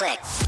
click.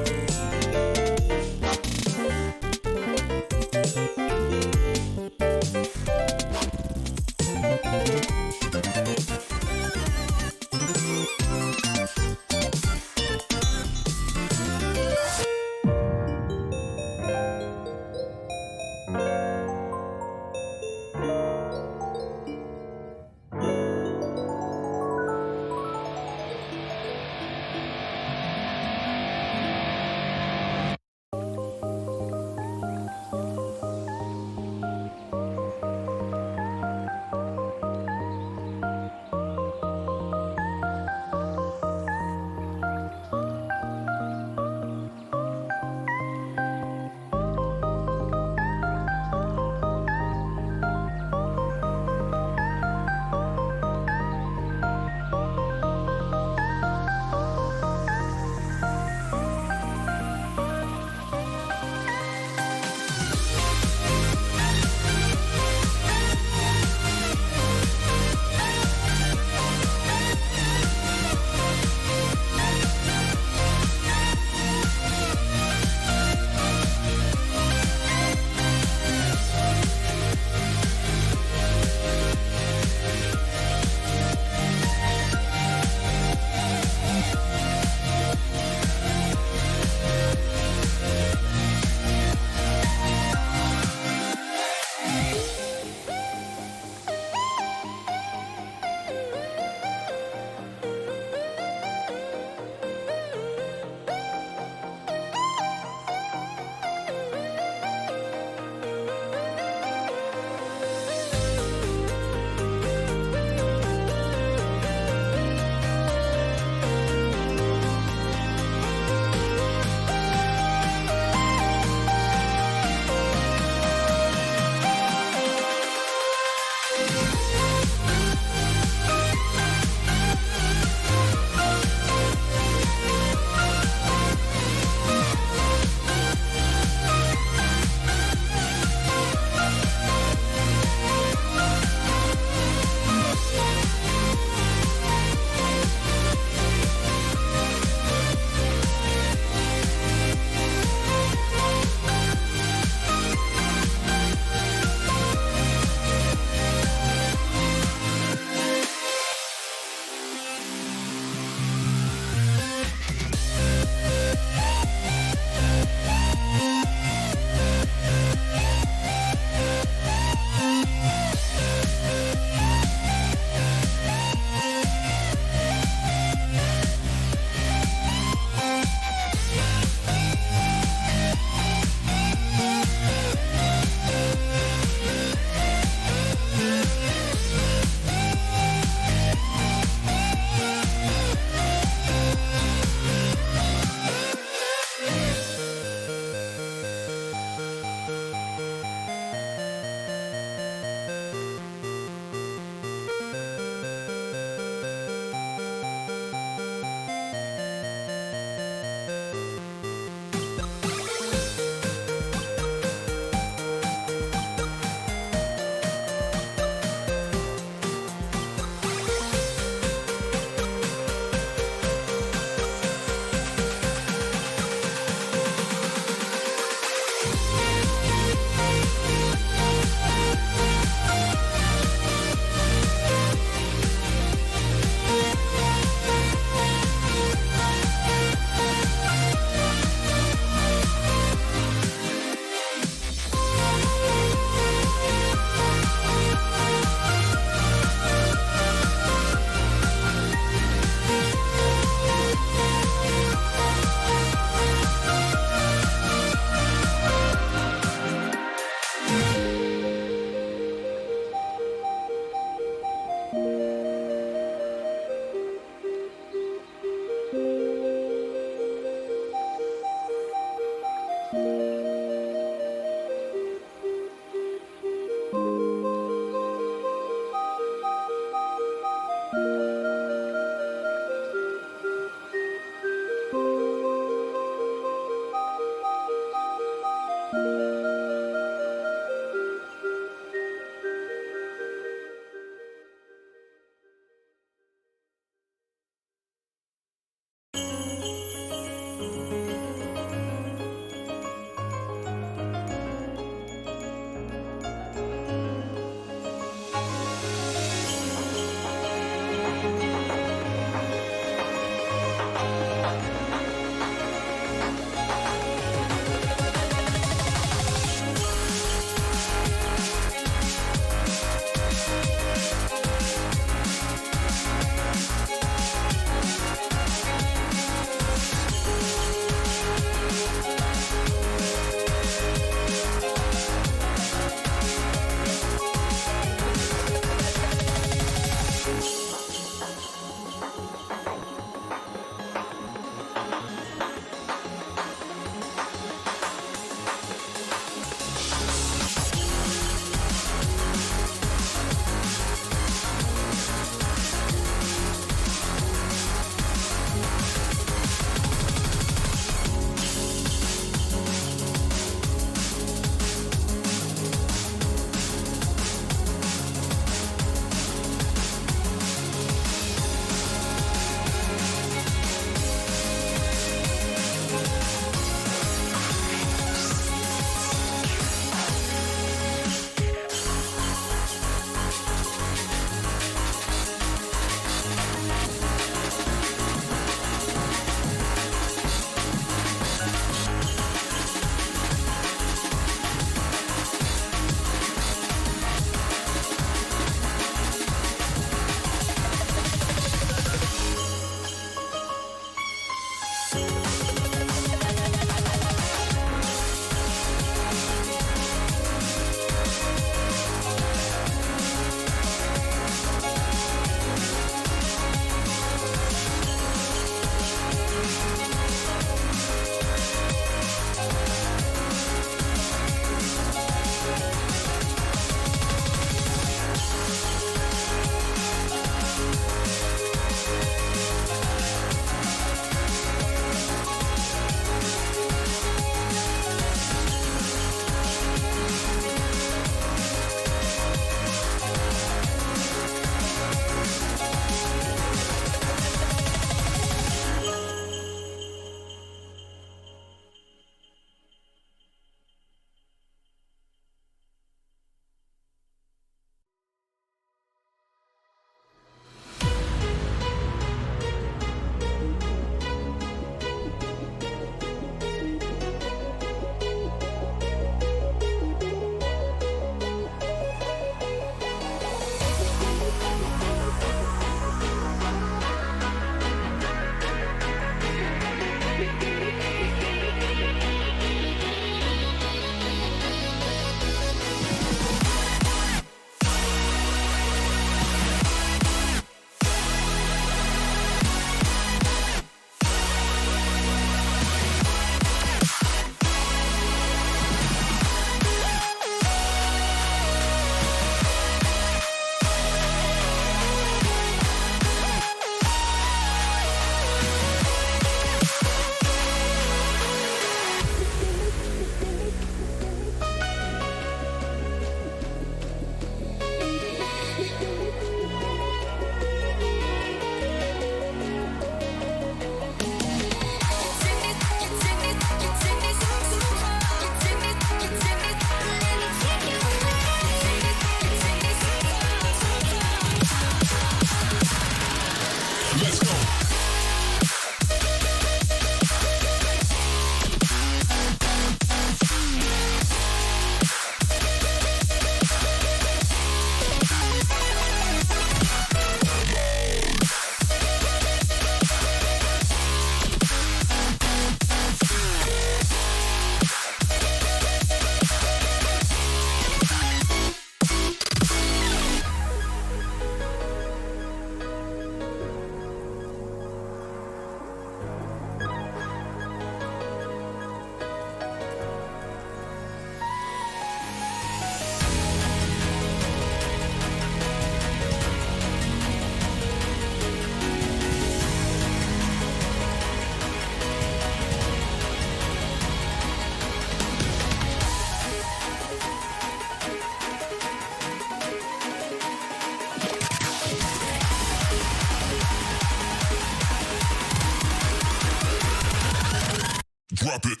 drop it.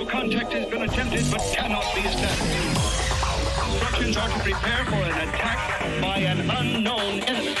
Contact has been attempted but cannot be established. Instructions are to prepare for an attack by an unknown enemy.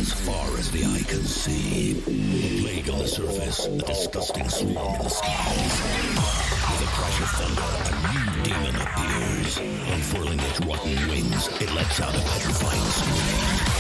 as far as the eye can see. A plague on the surface, a disgusting swarm in the skies. With a crash of thunder, a new demon appears. Unfurling its rotten wings, it lets out a petrifying scream.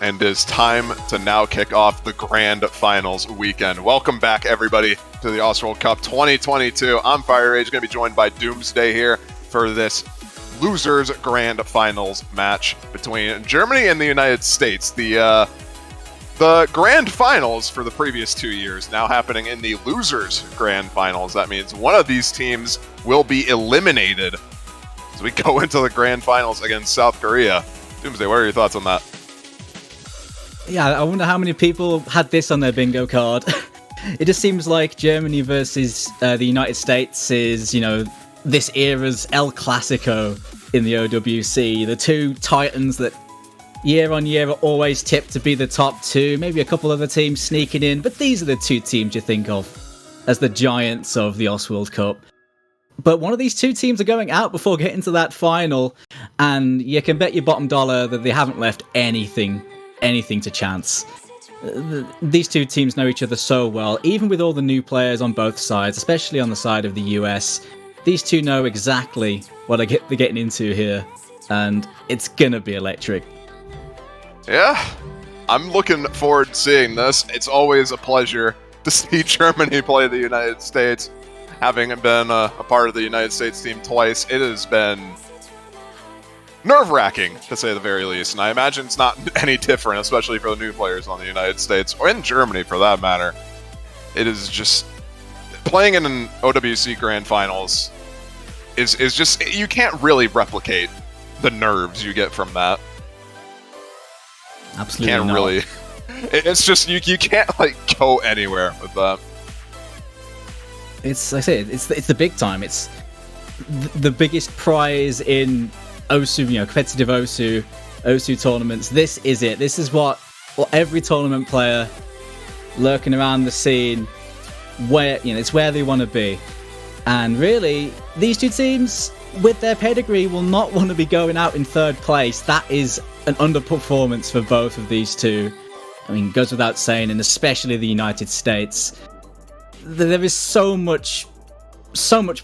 And it is time to now kick off the Grand Finals weekend. Welcome back, everybody, to the Oswald Cup 2022. I'm Fire Rage, going to be joined by Doomsday here for this Losers Grand Finals match between Germany and the United States. The Grand Finals for the previous 2 years now happening in the Losers Grand Finals. That means one of these teams will be eliminated as we go into the Grand Finals against South Korea. Doomsday, what are your thoughts on that? Yeah, I wonder how many people had this on their bingo card. It just seems like Germany versus the United States is, this era's El Clasico in the OWC. The two titans that year on year are always tipped to be the top two. Maybe a couple other teams sneaking in, but these are the two teams you think of as the giants of the Oswald Cup. But one of these two teams are going out before getting to that final, and you can bet your bottom dollar that they haven't left anything to chance. These two teams know each other so well, even with all the new players on both sides, especially on the side of the US. These two know exactly what they're getting into here, and it's gonna be electric. Yeah, I'm looking forward to seeing this. It's always a pleasure to see Germany play the United States. Having been a part of the United States team twice, it has been nerve-wracking, to say the very least, and I imagine it's not any different, especially for the new players on the United States, or in Germany for that matter. It is just playing in an OWC Grand Finals is just, you can't really replicate the nerves you get from that. Absolutely Can't not. really. It's just you can't like go anywhere with that. It's, like I say, it's the big time. It's the biggest prize in OSU, competitive OSU tournaments. This is it. This is what every tournament player lurking around the scene, where it's where they want to be. And really, these two teams, with their pedigree, will not want to be going out in third place. That is an underperformance for both of these two. I mean, goes without saying, and especially the United States. There is so much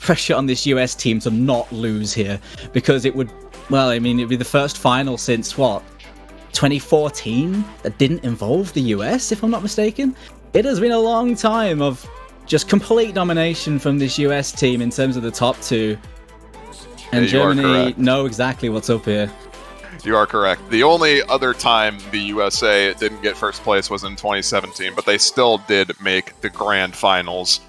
pressure on this US team to not lose here, because it'd be the first final since 2014 that didn't involve the US, if I'm not mistaken. It has been a long time of just complete domination from this US team in terms of the top two. And Germany know exactly what's up here. You are correct. The only other time the USA didn't get first place was in 2017, but they still did make the Grand Finals.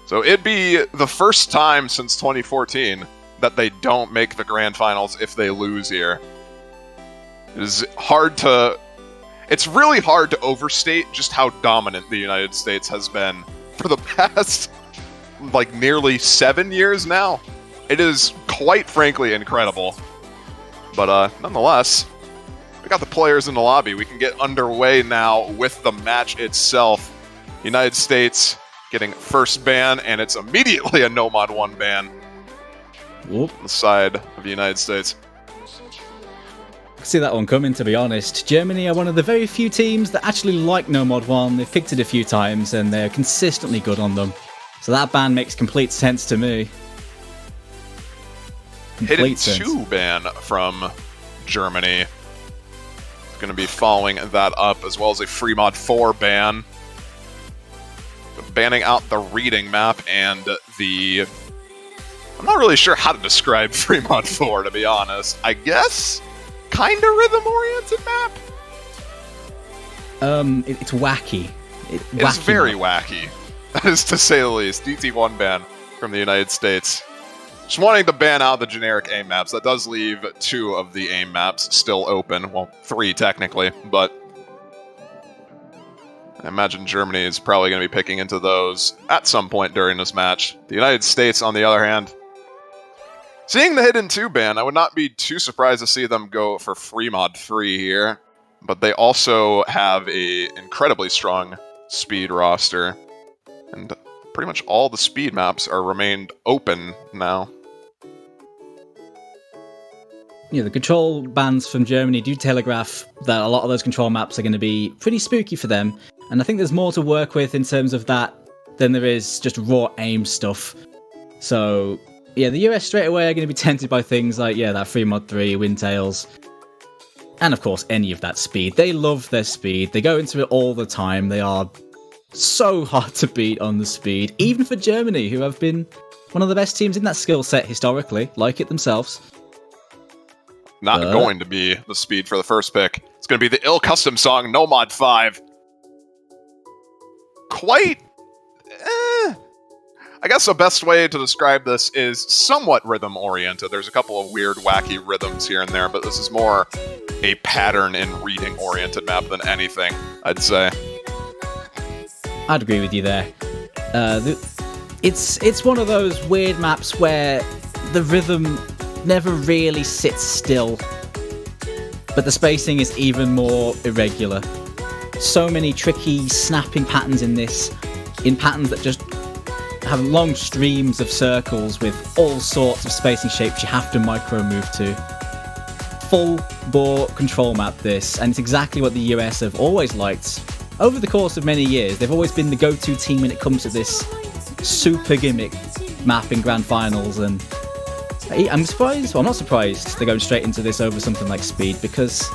So it'd be the first time since 2014 that they don't make the Grand Finals if they lose here. It's really hard to overstate just how dominant the United States has been for the past, nearly 7 years now. It is quite frankly incredible. But nonetheless, we got the players in the lobby. We can get underway now with the match itself. United States getting first ban, and it's immediately a no mod 1 ban. Whoop. On the side of the United States. See that one coming, to be honest. Germany are one of the very few teams that actually like No Mod 1. They've picked it a few times, and they're consistently good on them. So that ban makes complete sense to me. Hidden 2 ban from Germany. It's going to be following that up, as well as a free mod 4 ban. Banning out the reading map and the... I'm not really sure how to describe free mod 4, to be honest. I guess... kinda rhythm-oriented map? It's wacky. It's very wacky. That is to say the least. DT1 ban from the United States. Just wanting to ban out the generic AIM maps. That does leave 2 of the AIM maps still open. Well, 3 technically, but I imagine Germany is probably going to be picking into those at some point during this match. The United States, on the other hand, seeing the Hidden 2 ban, I would not be too surprised to see them go for free mod 3 here. But they also have a incredibly strong speed roster. And pretty much all the speed maps are remained open now. The control bans from Germany do telegraph that a lot of those control maps are going to be pretty spooky for them. And I think there's more to work with in terms of that than there is just raw aim stuff. So... yeah, the US straight away are going to be tempted by things like, that free mod 3, Windtails, and of course any of that speed. They love their speed. They go into it all the time. They are so hard to beat on the speed, even for Germany, who have been one of the best teams in that skill set historically, like it themselves. Not going to be the speed for the first pick. It's going to be the ill custom song, No Mod 5. Quite... I guess the best way to describe this is somewhat rhythm-oriented. There's a couple of weird, wacky rhythms here and there, but this is more a pattern and reading-oriented map than anything, I'd say. I'd agree with you there. It's one of those weird maps where the rhythm never really sits still, but the spacing is even more irregular. So many tricky, snapping patterns in this, in patterns that just have long streams of circles with all sorts of spacing shapes you have to micro move to. Full bore control map this, and it's exactly what the US have always liked. Over the course of many years, they've always been the go-to team when it comes to this super gimmick map in Grand Finals, and I'm surprised, well, I'm not surprised they're going straight into this over something like speed, because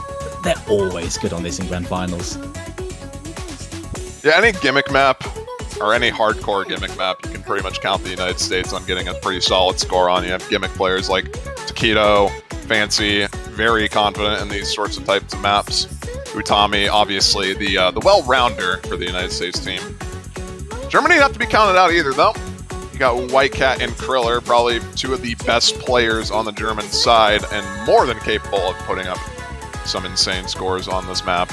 they're always good on this in Grand Finals. Yeah, any gimmick map, or any hardcore gimmick map, you can pretty much count the United States on getting a pretty solid score on. You have gimmick players like Taquito, Fancy, very confident in these sorts of types of maps. Utami, obviously, the well-rounder for the United States team. Germany not to be counted out either, though. You got White Cat and Kriller, probably two of the best players on the German side, and more than capable of putting up some insane scores on this map.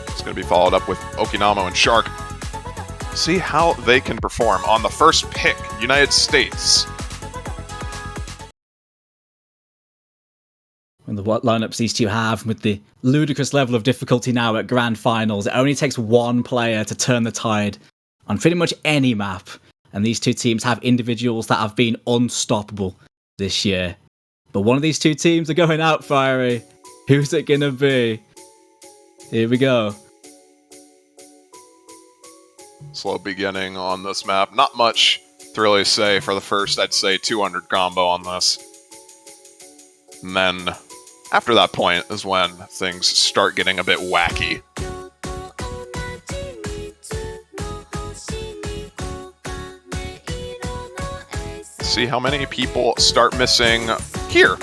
It's going to be followed up with Okinamo and Shark. See how they can perform on the first pick, United States. And the what lineups these two have, with the ludicrous level of difficulty now at grand finals, it only takes one player to turn the tide on pretty much any map. And these two teams have individuals that have been unstoppable this year. But one of these two teams are going out, Fiery. Who's it going to be? Here we go. Slow beginning on this map. Not much to really say for the first, I'd say, 200 combo on this. And then, after that point, is when things start getting a bit wacky. See how many people start missing here.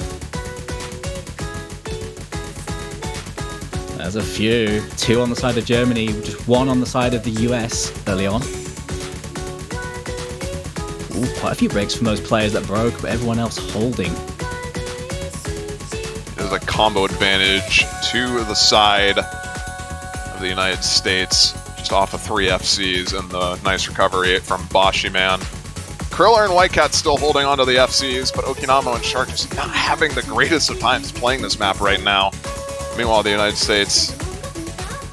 There's a few. 2 on the side of Germany, just 1 on the side of the US early on. Ooh, quite a few breaks from those players that broke, but everyone else holding. There's a combo advantage to the side of the United States, just off of 3 FCs and the nice recovery from Boshiman. Kriller and White Cat still holding onto the FCs, but Okinamo and Shark just not having the greatest of times playing this map right now. Meanwhile, the United States,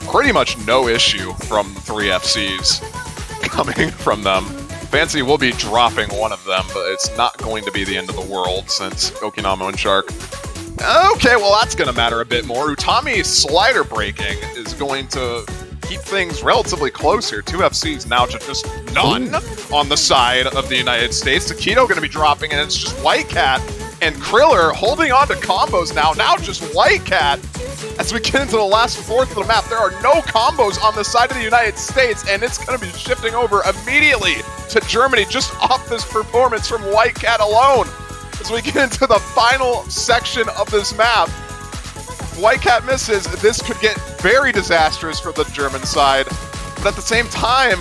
pretty much no issue from 3 FCs coming from them. Fancy will be dropping one of them, but it's not going to be the end of the world since Okinamo and Shark. Okay, well that's going to matter a bit more. Utami's slider breaking is going to keep things relatively close here. 2 FCs now to just none on the side of the United States. Takedo going to be dropping, and it's just White Cat and Kriller holding on to combos now. Now just White Cat. As we get into the last fourth of the map, there are no combos on the side of the United States, and it's going to be shifting over immediately to Germany just off this performance from White Cat alone. As we get into the final section of this map, if White Cat misses, this could get very disastrous for the German side, but at the same time,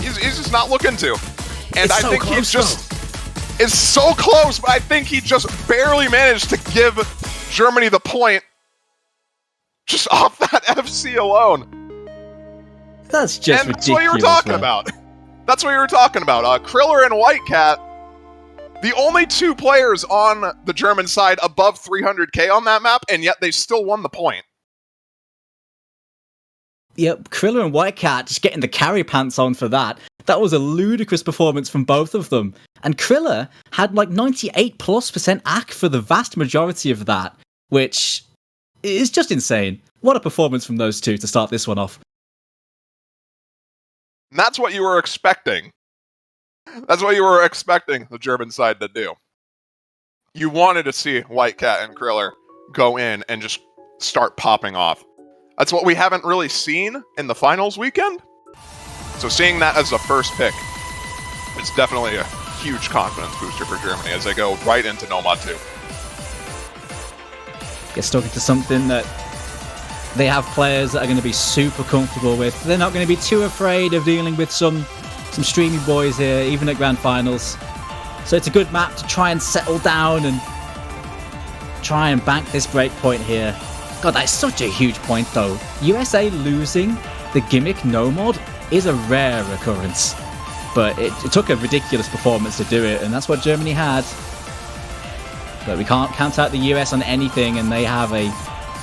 he's just not looking to. And I think he's just... It's so close, but I think he just barely managed to give Germany the point just off that FC alone. That's just and ridiculous. That's what you were talking about. That's what you were talking about. Kriller and White Cat, the only 2 players on the German side above 300k on that map, and yet they still won the point. Yep, Kriller and White Cat just getting the carry pants on for that. That was a ludicrous performance from both of them. And Kriller had like 98+% AC for the vast majority of that, which is just insane. What a performance from those two to start this one off. And that's what you were expecting. That's what you were expecting the German side to do. You wanted to see White Cat and Kriller go in and just start popping off. That's what we haven't really seen in the finals weekend. So seeing that as the first pick is definitely a huge confidence booster for Germany as they go right into Nomad 2. Get stuck into something that they have players that are going to be super comfortable with. They're not going to be too afraid of dealing with some streamy boys here, even at grand finals. So it's a good map to try and settle down and try and bank this break point here. God, that's such a huge point though. USA losing the gimmick no mod is a rare occurrence. But it took a ridiculous performance to do it, and that's what Germany had. But we can't count out the US on anything, and they have a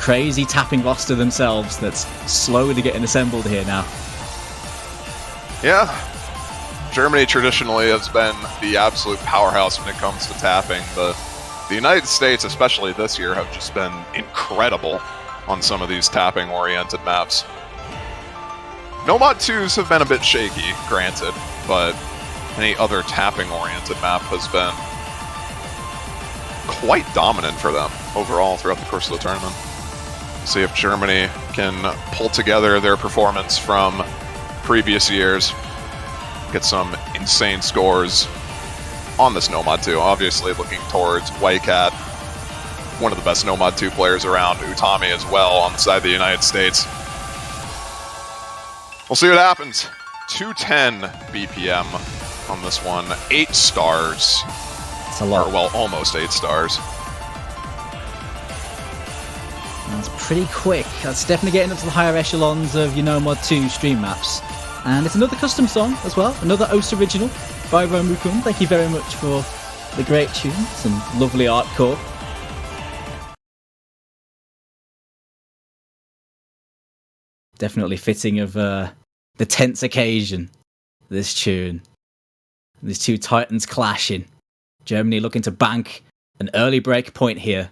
crazy tapping roster themselves that's slowly getting assembled here now. Yeah. Germany traditionally has been the absolute powerhouse when it comes to tapping, but the United States, especially this year, have just been incredible on some of these tapping-oriented maps. Nomad 2s have been a bit shaky, granted, but any other tapping-oriented map has been quite dominant for them overall throughout the course of the tournament. See if Germany can pull together their performance from previous years, get some insane scores on this Nomad 2. Obviously looking towards White Cat, one of the best Nomad 2 players around, Utami as well on the side of the United States. We'll see what happens. 210 BPM on this one. 8 stars. It's a lot. Or, well, almost 8 stars. That's pretty quick. That's definitely getting up to the higher echelons of Mod 2 stream maps. And it's another custom song as well. Another OS original by Romukun. Thank you very much for the great tunes and lovely art core. Definitely fitting of the tense occasion, this tune. These two titans clashing. Germany looking to bank an early break point here.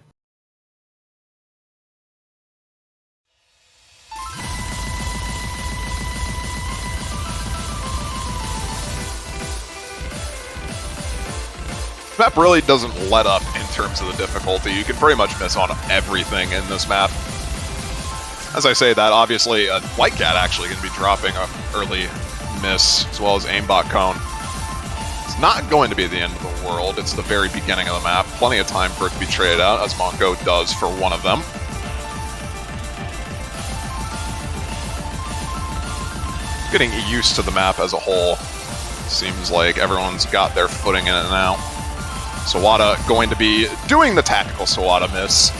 Map really doesn't let up in terms of the difficulty. You can pretty much miss on everything in this map. As I say that, obviously, White Cat actually going to be dropping an early miss, as well as aimbot cone. It's not going to be the end of the world. It's the very beginning of the map. Plenty of time for it to be traded out, as Monko does for one of them. Getting used to the map as a whole. Seems like everyone's got their footing in it now. Sawada going to be doing the tactical Sawada miss.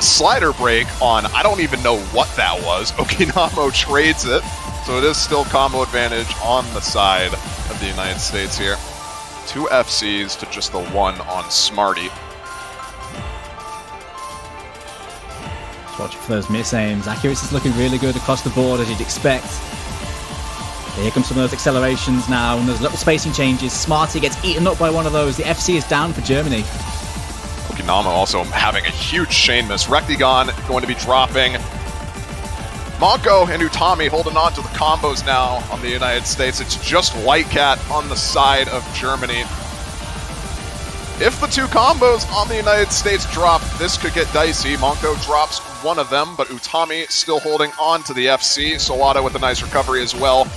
Slider break on, I don't even know what that was. Okinamo trades it, so it is still combo advantage on the side of the United States here. 2 FCs to just the 1 on Smarty. Just watching for those miss aims. Accuracy is looking really good across the board, as you'd expect. Here come some of those accelerations now, and those little spacing changes. Smarty gets eaten up by one of those. The FC is down for Germany. Okinama also having a huge chain miss. Rectigon going to be dropping. Monko and Utami holding on to the combos now on the United States. It's just White Cat on the side of Germany. If the 2 combos on the United States drop, this could get dicey. Monko drops one of them, but Utami still holding on to the FC. Sawada with a nice recovery as well.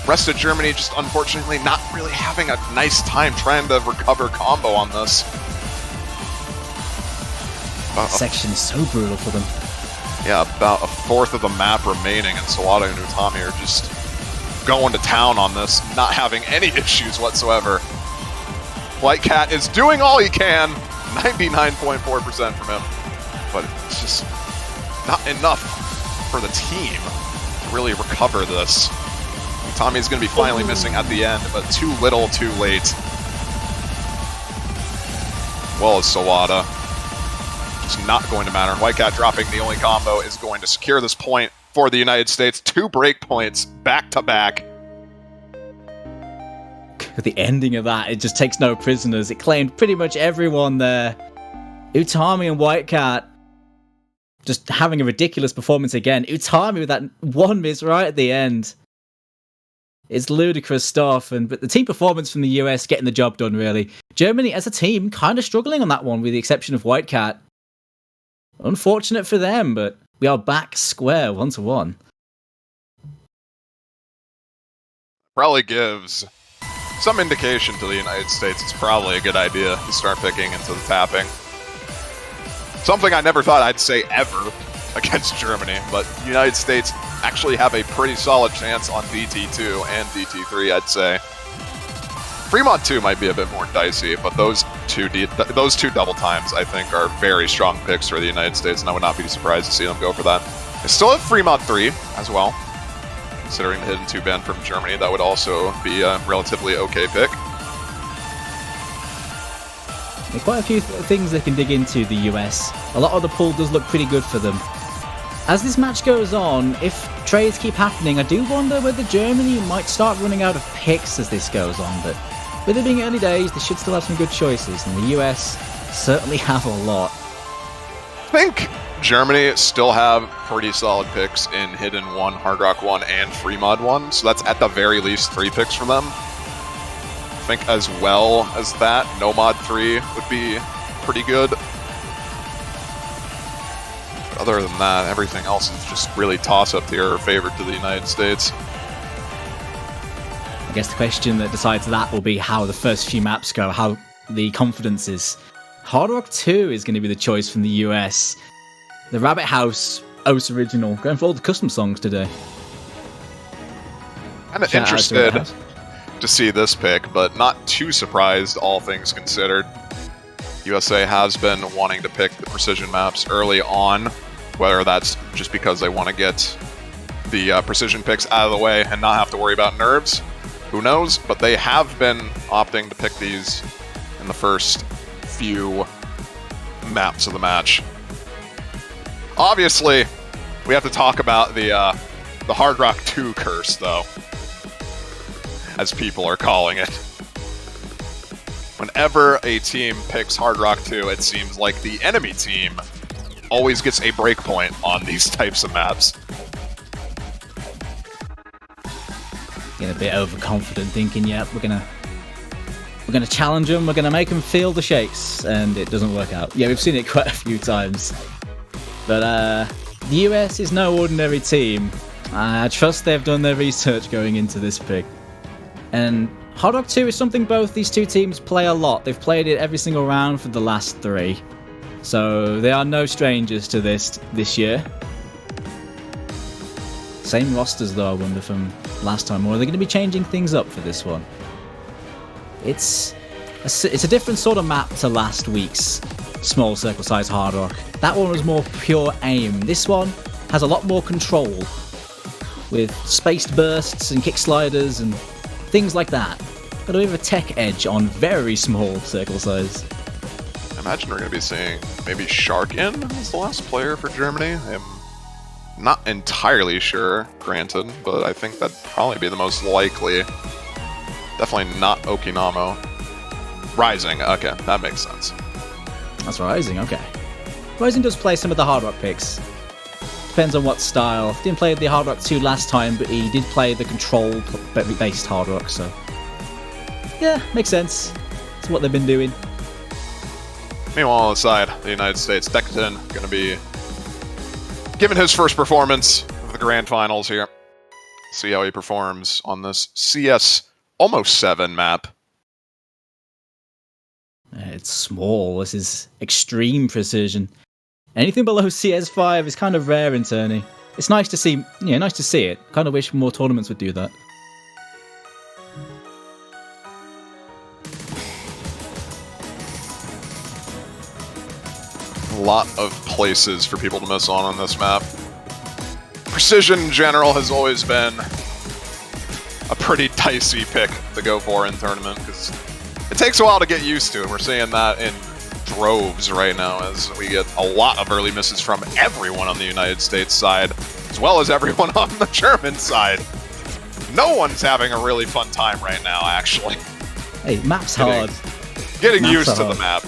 Rest of Germany just unfortunately not really having a nice time trying to recover combo on this. Section is so brutal for them. Yeah, about a fourth of the map remaining, and Sawada and Utami are just going to town on this, not having any issues whatsoever. White Cat is doing all he can, 99.4% from him, but it's just not enough for the team to really recover this. Tommy's going to be finally missing at the end, but too little, too late. Well as Sawada. It's not going to matter. And White Cat dropping the only combo is going to secure this point for the United States. 2 break points back to back. At the ending of that, it just takes no prisoners. It claimed pretty much everyone there. Utami and White Cat just having a ridiculous performance again. Utami with that 1 miss right at the end. It's ludicrous stuff, but the team performance from the US getting the job done, really. Germany, as a team, kind of struggling on that one, with the exception of White Cat. Unfortunate for them, but we are back square 1-1. Probably gives some indication to the United States it's probably a good idea to start picking into the tapping. Something I never thought I'd say ever against Germany, but the United States actually have a pretty solid chance on DT2 and DT3, I'd say. Fremont 2 might be a bit more dicey, but those two double times, I think, are very strong picks for the United States, and I would not be surprised to see them go for that. I still have Fremont 3 as well. Considering the hidden 2 ban from Germany, that would also be a relatively okay pick. There are quite a few things they can dig into, the US. A lot of the pool does look pretty good for them. As this match goes on, if trades keep happening, I do wonder whether Germany might start running out of picks as this goes on, but with it being early days, they should still have some good choices, and the US certainly have a lot. I think Germany still have pretty solid picks in Hidden 1, Hard Rock 1, and Free Mod 1, so that's at the very least 3 picks from them. I think as well as that, No Mod 3 would be pretty good. But other than that, everything else is just really toss-up tier or favorite to the United States. I guess the question that decides that will be how the first few maps go, how the confidence is. Hard Rock 2 is going to be the choice from the US. The Rabbit House OS original, going for all the custom songs today. Kind of Shout out to interested Red House. to see this pick, but not too surprised, all things considered. USA has been wanting to pick the precision maps early on, whether that's just because they want to get the precision picks out of the way and not have to worry about nerves. Who knows? But they have been opting to pick these in the first few maps of the match. Obviously, we have to talk about the Hard Rock 2 curse, though, as people are calling it. Whenever a team picks Hard Rock 2, it seems like the enemy team always gets a breakpoint on these types of maps. Getting a bit overconfident, thinking, "Yep, we're gonna challenge them. We're gonna make them feel the shakes," and it doesn't work out. Yeah, we've seen it quite a few times. But the US is no ordinary team. I trust they've done their research going into this pick. And Hard Rock 2 is something both these two teams play a lot. They've played it every single round for the last 3. So they are no strangers to this year. Same rosters though, I wonder, from last time, or are they going to be changing things up for this one? It's a different sort of map to last week's small circle size Hard Rock. That one was more pure aim. This one has a lot more control, with spaced bursts and kick sliders and things like that. Got a bit of a tech edge on very small circle size. I imagine we're going to be seeing maybe Sharkin as the last player for Germany. I'm not entirely sure, granted, but I think that'd probably be the most likely. Definitely not Okinamo. Rising, okay, that makes sense. That's Rising, okay. Rising does play some of the Hard Rock picks. Depends on what style. Didn't play the Hard Rock 2 last time, but he did play the control-based Hard Rock, so... yeah, makes sense. It's what they've been doing. Meanwhile, on the side, the United States, Decatan going to be giving his first performance of the Grand Finals here. See how he performs on this CS almost 7 map. It's small. This is extreme precision. Anything below CS5 is kind of rare in tourney. It's nice to see. Yeah, nice to see it. Kind of wish more tournaments would do that. A lot of places for people to miss on this map. Precision in general has always been a pretty dicey pick to go for in tournament, because it takes a while to get used to, and we're seeing that in droves right now as we get a lot of early misses from everyone on the United States side, as well as everyone on the German side. No one's having a really fun time right now, actually. Hey, map's hard. Getting Maps used are to hard. the map.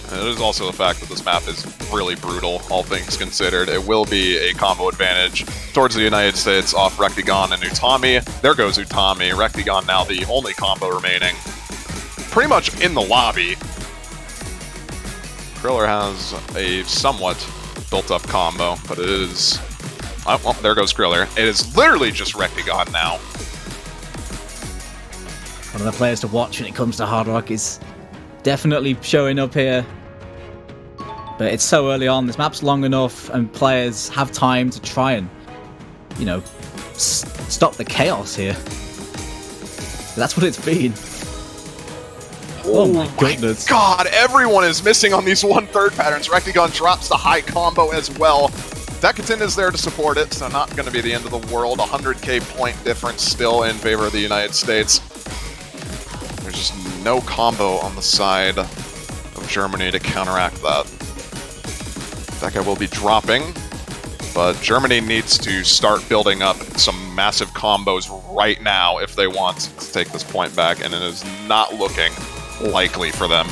And it is also the fact that this map is really brutal, all things considered. It will be a combo advantage towards the United States off Rectigon and Utami. There goes Utami. Rectigon now the only combo remaining. Pretty much in the lobby. Kriller has a somewhat built-up combo, but it is... oh, well, there goes Kriller. It is literally just Rectigon now. One of the players to watch when it comes to Hard Rock is definitely showing up here. But it's so early on, this map's long enough, and players have time to try and, you know, stop the chaos here. That's what it's been. Oh my goodness. God, everyone is missing on these 1/3 patterns. Rectigon drops the high combo as well. Decatan is there to support it, so not going to be the end of the world. 100k point difference still in favor of the United States. There's just no combo on the side of Germany to counteract that. Deca will be dropping, but Germany needs to start building up some massive combos right now if they want to take this point back, and it is not looking likely for them.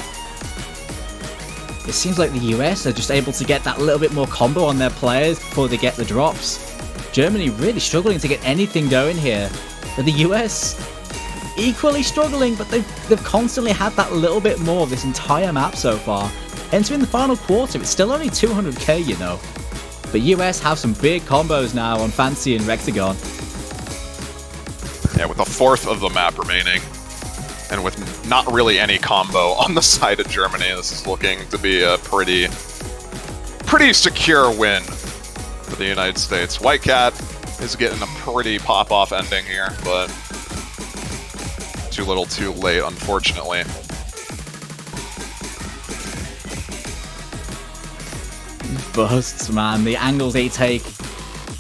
It seems like the US are just able to get that little bit more combo on their players before they get the drops. Germany really struggling to get anything going here. But the US equally struggling, but they've constantly had that little bit more this entire map so far. Entering the final quarter, it's still only 200k, you know. But US have some big combos now on Fancy and Rectigon. Yeah, with a fourth of the map remaining, and with not really any combo on the side of Germany, this is looking to be a pretty secure win for the United States. White Cat is getting a pretty pop-off ending here, but too little too late, unfortunately. Busts, man. The angles they take,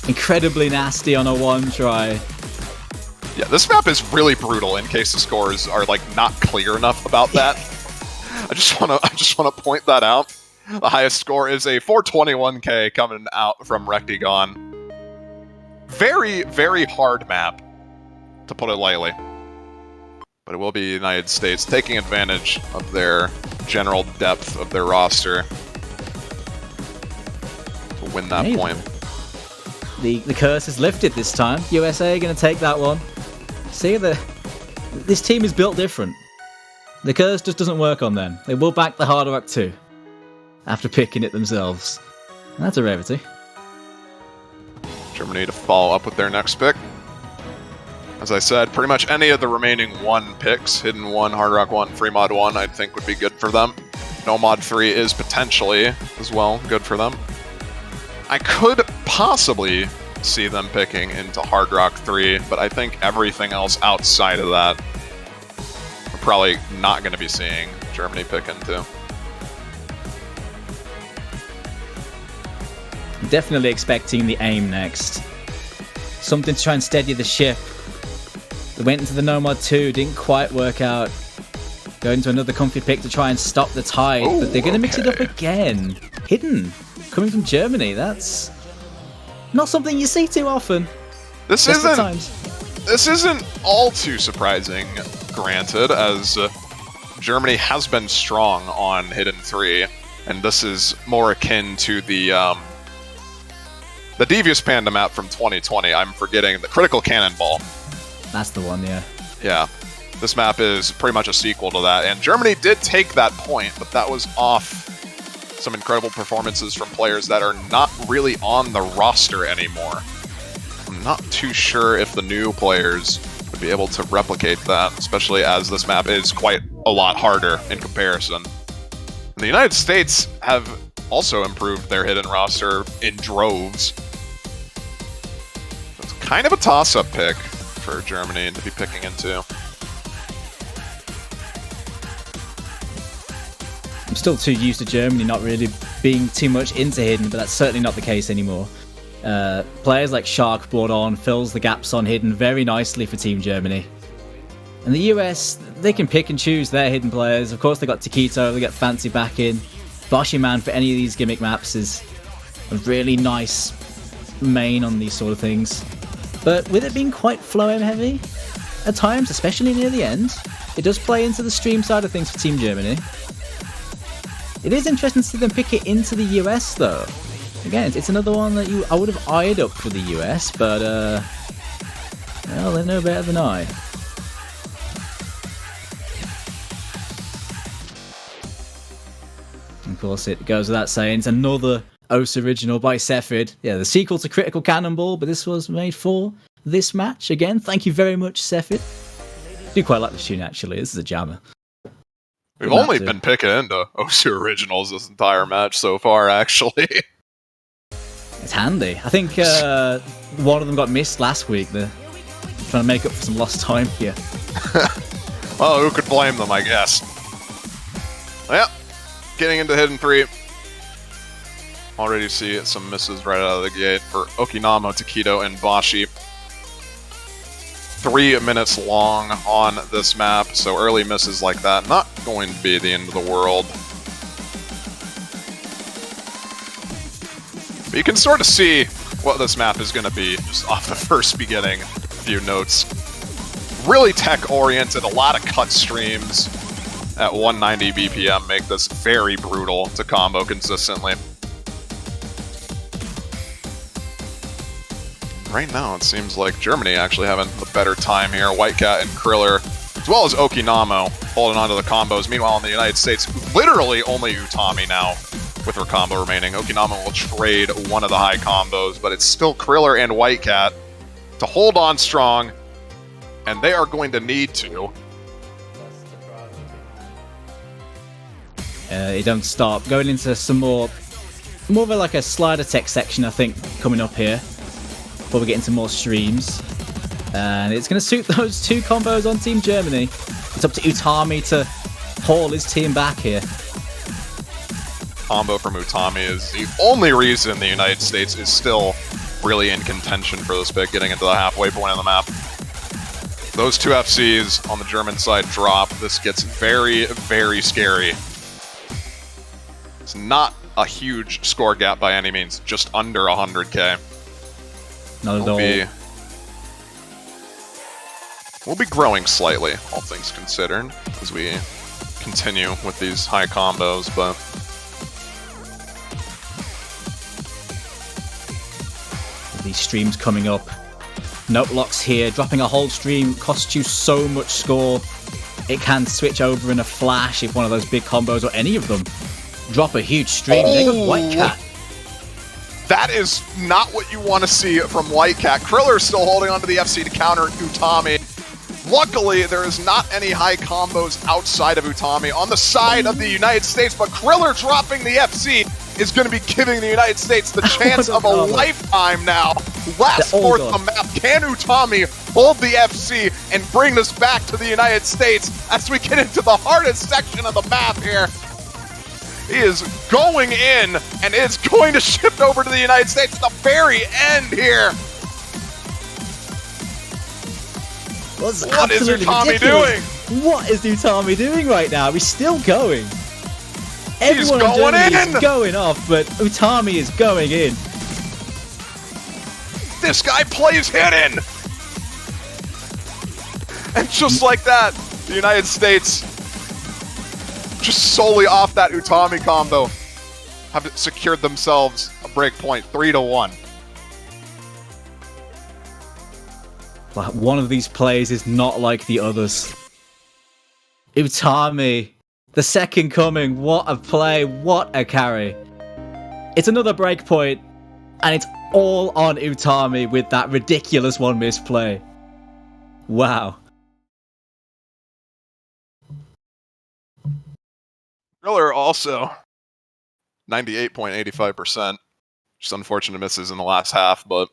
incredibly nasty on a one try. Yeah, this map is really brutal in case the scores are like not clear enough about that. I just wanna point that out. The highest score is a 421k coming out from Rectigon. Very, very hard map, to put it lightly. But it will be the United States taking advantage of their general depth of their roster to win that point. The curse is lifted this time. USA going to take that one. See, this team is built different. The curse just doesn't work on them. They will back the Hard Rock 2 after picking it themselves. That's a rarity. Germany to follow up with their next pick. As I said, pretty much any of the remaining 1 picks, Hidden 1, Hard Rock 1, Free Mod 1, I think would be good for them. No Mod 3 is potentially, as well, good for them. I could possibly see them picking into Hard Rock 3, but I think everything else outside of that we're probably not going to be seeing Germany pick into. Definitely expecting the aim next. Something to try and steady the ship. They went into the No Mod 2, didn't quite work out. Going to another comfy pick to try and stop the tide, but they're going to mix it up again. Hidden, coming from Germany, that's not something you see too often. This isn't all too surprising, granted, as Germany has been strong on Hidden 3, and this is more akin to the Devious Panda map from 2020. I'm forgetting the Critical Cannonball. That's the one, yeah. Yeah. This map is pretty much a sequel to that, and Germany did take that point, but that was off some incredible performances from players that are not really on the roster anymore. I'm not too sure if the new players would be able to replicate that, especially as this map is quite a lot harder in comparison. And the United States have also improved their hidden roster in droves. It's kind of a toss-up pick for Germany to be picking into. I'm still too used to Germany not really being too much into Hidden, but that's certainly not the case anymore. Players like Shark brought on fills the gaps on Hidden very nicely for Team Germany. And the US, they can pick and choose their Hidden players. Of course, they got Taquito, they got Fancy back in. Boshi Man for any of these gimmick maps is a really nice main on these sort of things. But with it being quite flow-aim heavy, at times, especially near the end, it does play into the stream side of things for Team Germany. It is interesting to see them pick it into the US, though. Again, it's another one that I would have eyed up for the US, but, well, they know better than I. Of course, it goes without saying, it's another OS original by Cephid. Yeah, the sequel to Critical Cannonball, but this was made for this match. Again, thank you very much, Cephid. I do quite like this tune, actually. This is a jammer. We've only been picking into OS originals this entire match so far, actually. It's handy. I think one of them got missed last week. They're trying to make up for some lost time here. Well, who could blame them, I guess. Yeah, getting into Hidden 3. Already see some misses right out of the gate for Okinamo, Taquito, and Boshi. 3 minutes long on this map, so early misses like that, not going to be the end of the world. But you can sort of see what this map is going to be just off the first beginning few notes. Really tech-oriented, a lot of cut streams at 190 BPM make this very brutal to combo consistently. Right now, it seems like Germany actually having a better time here. Whitecat and Kriller, as well as Okinamo, holding on to the combos. Meanwhile, in the United States, literally only Utami now with her combo remaining. Okinamo will trade one of the high combos, but it's still Kriller and Whitecat to hold on strong, and they are going to need to. You don't stop. Going into some more of like a slider tech section, I think, coming up here. before we get into more streams. And it's going to suit those two combos on Team Germany. It's up to Utami to haul his team back here. Combo from Utami is the only reason the United States is still really in contention for this pick, getting into the halfway point of the map. Those two FCs on the German side drop. This gets very, very scary. It's not a huge score gap by any means, just under 100k. Not at all. We'll be growing slightly, all things considered, as we continue with these high combos, but these streams coming up. Note locks here, dropping a whole stream costs you so much score. It can switch over in a flash if one of those big combos, or any of them, drop a huge stream. There goes White Cat. That is not what you want to see from White Cat. Kriller still holding onto the FC to counter Utami. Luckily, there is not any high combos outside of Utami on the side of the United States, but Kriller dropping the FC is going to be giving the United States the chance of a lifetime now. Last fourth of the map. Can Utami hold the FC and bring this back to the United States as we get into the hardest section of the map here? He is going in, and it's going to shift over to the United States at the very end here. What is Utami doing? What is Utami doing right now? He's still going. Everyone He's going in! Is going off, but Utami is going in. This guy plays hidden! And just like that, the United States, just solely off that Utami combo, have secured themselves a break point, 3-1. But one of these plays is not like the others. Utami, the second coming, what a play, what a carry. It's another break point, and it's all on Utami with that ridiculous one misplay. Wow. Kriller also 98.85%. Just unfortunate misses in the last half, but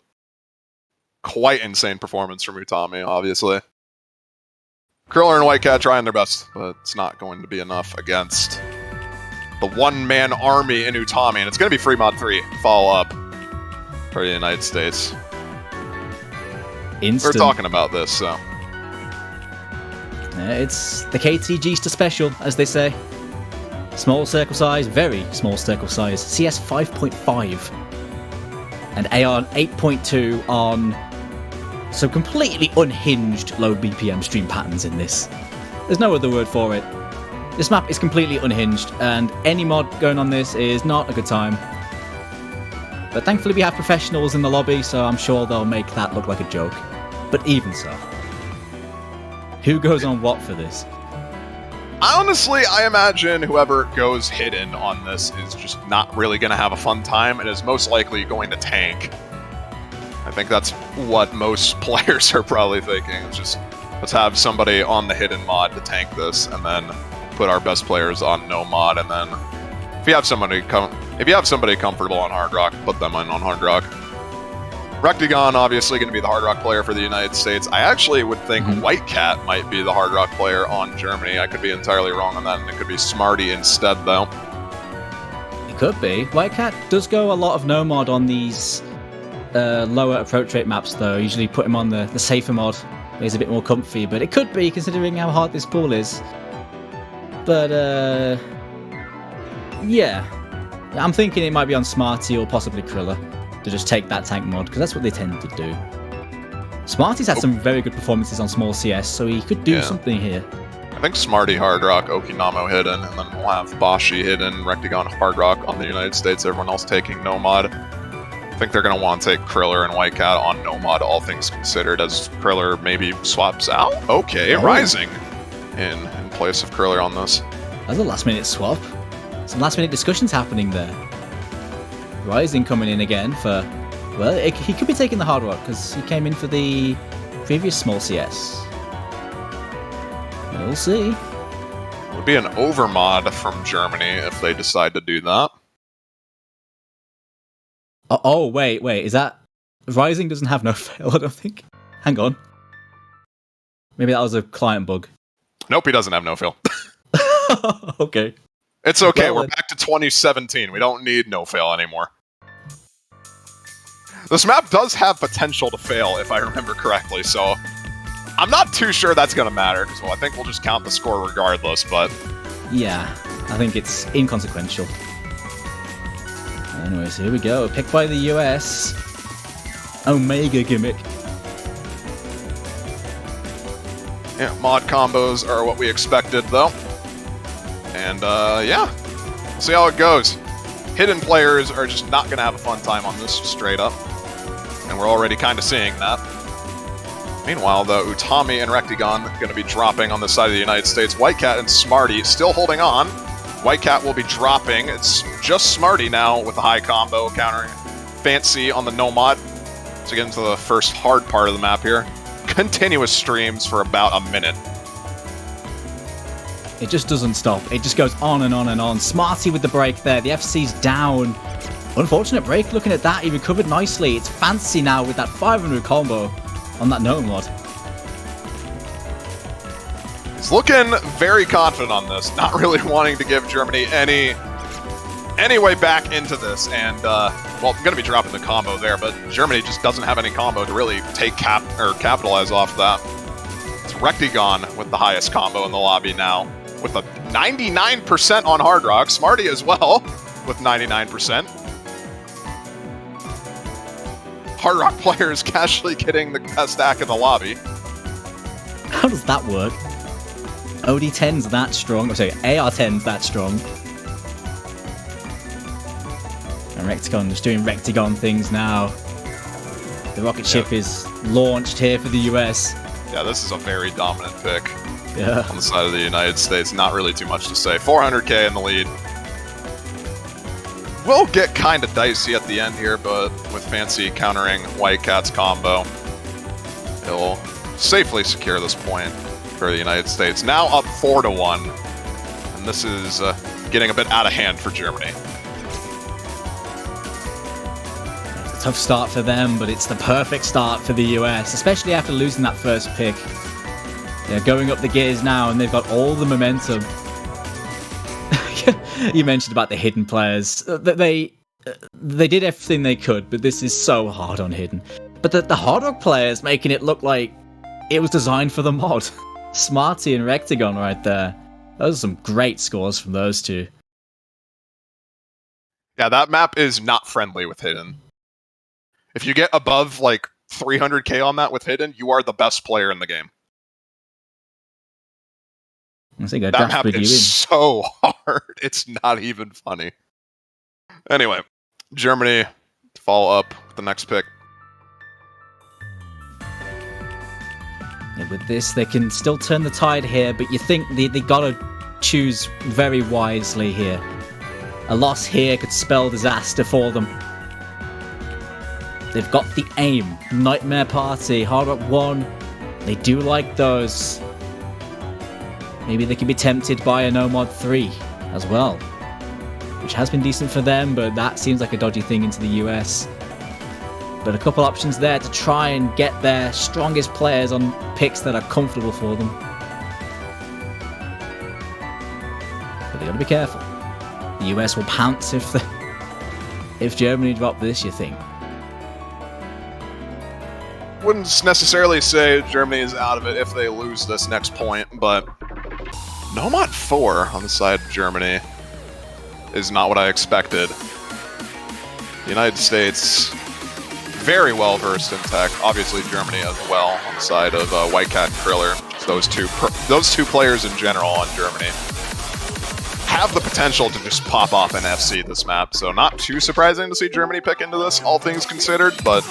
quite insane performance from Utami, obviously. Kriller and White Cat trying their best, but it's not going to be enough against the one-man army in Utami, and it's going to be free mod 3 follow-up for the United States. Instant. We're talking about this, so. It's the KTG's to special, as they say. Small circle size, very small circle size. CS 5.5 and AR 8.2 on some completely unhinged low BPM stream patterns in this. There's no other word for it. This map is completely unhinged, and any mod going on this is not a good time. But thankfully we have professionals in the lobby, so I'm sure they'll make that look like a joke. But even so, who goes on what for this? Honestly, I imagine whoever goes hidden on this is just not really going to have a fun time and is most likely going to tank. I think that's what most players are probably thinking. It's just, let's have somebody on the hidden mod to tank this, and then put our best players on no mod, and then if you have somebody comfortable on Hard Rock, put them on Hard Rock. Rectagon obviously going to be the Hard Rock player for the United States. I actually would think White Cat might be the Hard Rock player on Germany. I could be entirely wrong on that, and it could be Smarty instead, though. It could be. White Cat does go a lot of no mod on these lower approach rate maps, though. Usually put him on the safer mod. He's a bit more comfy, but it could be, considering how hard this pool is. But, yeah. I'm thinking it might be on Smarty or possibly Kriller to just take that tank mod, because that's what they tend to do. Smarty's had some very good performances on small CS, so he could do something here. I think Smarty Hard Rock, Okinamo hidden, and then we'll have Bashi hidden, Rectagon Hard Rock on the United States, everyone else taking no mod. I think they're going to want to take Kriller and White Cat on no mod, all things considered, as Kriller maybe swaps out. Okay, Rising in place of Kriller on this. That's a last minute swap. Some last minute discussions happening there. Rising coming in again for, well, he could be taking the Hard Rock because he came in for the previous small CS. We'll see. It would be an overmod from Germany if they decide to do that. Oh, wait, is that Rising doesn't have no fail, I don't think. Hang on. Maybe that was a client bug. Nope, he doesn't have no fail. Okay. It's okay, Well, we're back to 2017. We don't need no fail anymore. This map does have potential to fail, if I remember correctly, so I'm not too sure that's going to matter, because I think we'll just count the score regardless, but... Yeah, I think it's inconsequential. Anyways, here we go. Picked by the US. Omega gimmick. Yeah, mod combos are what we expected, though. And, yeah. We'll see how it goes. Hidden players are just not going to have a fun time on this, straight up. And we're already kind of seeing that. Meanwhile, though, Utami and Rectagon going to be dropping on the side of the United States. Whitecat and Smarty still holding on. Whitecat will be dropping. It's just Smarty now with the high combo countering Fancy on the Nomad. To get into the first hard part of the map here. Continuous streams for about a minute. It just doesn't stop. It just goes on and on and on. Smarty with the break there. The FC's down. Unfortunate break. Looking at that, he recovered nicely. It's Fancy now with that 500 combo on that Nomad. He's looking very confident on this. Not really wanting to give Germany any way back into this. And, well, I'm going to be dropping the combo there, but Germany just doesn't have any combo to really take capitalize off that. It's Rectagon with the highest combo in the lobby now, with a 99% on Hard Rock. Smarty as well, with 99%. Hard Rock players casually getting the best stack in the lobby. How does that work? OD10's that strong. I'm sorry, AR10's that strong. And Rectagon just doing Rectagon things now. The rocket ship is launched here for the US. Yeah, this is a very dominant pick. Yeah. On the side of the United States. Not really too much to say. 400k in the lead. Will get kind of dicey at the end here, but with Fancy countering Whitecat's combo, he'll safely secure this point for the United States. Now up 4-1, and this is getting a bit out of hand for Germany. It's a tough start for them, but it's the perfect start for the US, especially after losing that first pick. They're going up the gears now, and they've got all the momentum. You mentioned about the hidden players. They did everything they could, but this is so hard on hidden. But the Hard Rock players making it look like it was designed for the mod. Smarty and Rectagon right there. Those are some great scores from those two. Yeah, that map is not friendly with hidden. If you get above like 300k on that with hidden, you are the best player in the game. That map is so hard, it's not even funny. Anyway, Germany follow up with the next pick. Yeah, with this, they can still turn the tide here, but you think they gotta choose very wisely here. A loss here could spell disaster for them. They've got the aim. Nightmare Party, Hard Rock 1. They do like those. Maybe they could be tempted by a Nomad 3 as well, which has been decent for them, but that seems like a dodgy thing into the US. But a couple options there to try and get their strongest players on picks that are comfortable for them. But they gotta be careful. The US will pounce if Germany drop this, you think? Wouldn't necessarily say Germany is out of it if they lose this next point, but Nomad 4 on the side of Germany is not what I expected. The United States, very well versed in tech. Obviously Germany as well on the side of Whitecat and Kriller. Those two players in general on Germany have the potential to just pop off an FC this map. So not too surprising to see Germany pick into this, all things considered, but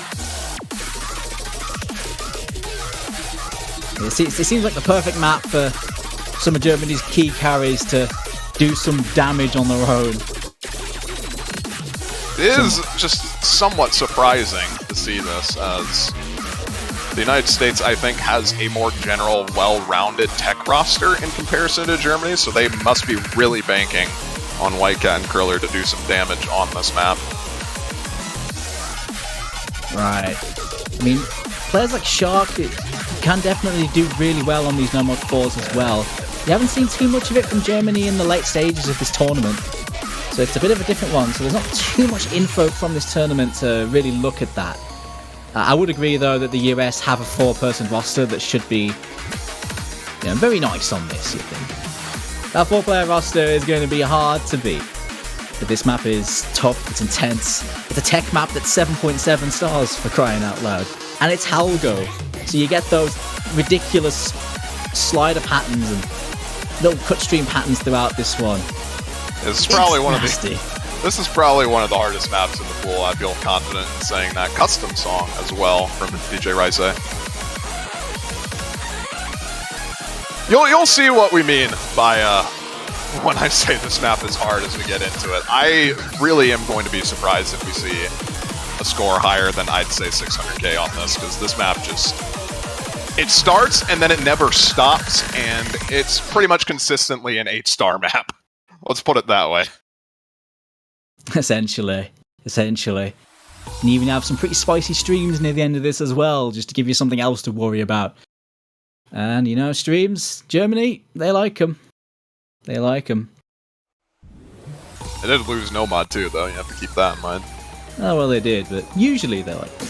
it seems like the perfect map for some of Germany's key carries to do some damage on their own. It is just somewhat surprising to see this, as the United States, I think, has a more general, well-rounded tech roster in comparison to Germany, so they must be really banking on Whitecat and Kriller to do some damage on this map. Right. I mean, players like Shark can definitely do really well on these no-mod 4s as well. You haven't seen too much of it from Germany in the late stages of this tournament, so it's a bit of a different one. So there's not too much info from this tournament to really look at that. I would agree, though, that the US have a 4-person roster that should be very nice on this, you think. That 4-player roster is going to be hard to beat. But this map is tough, it's intense. It's a tech map that's 7.7 stars, for crying out loud. And it's Halgo, so you get those ridiculous slider patterns and little cut stream patterns throughout this one. This is probably nasty. This is probably one of the hardest maps in the pool. I feel confident in saying that. Custom song as well from DJ Rice. You'll see what we mean by when I say this map is hard as we get into it. I really am going to be surprised if we see a score higher than, I'd say, 600k on this, because this map just... It starts and then it never stops, and it's pretty much consistently an 8-star map. Let's put it that way. Essentially. And you even have some pretty spicy streams near the end of this as well, just to give you something else to worry about. And, streams, Germany, they like them. They like them. They did lose no mod too, though. You have to keep that in mind. Oh, well, they did, but usually they like them.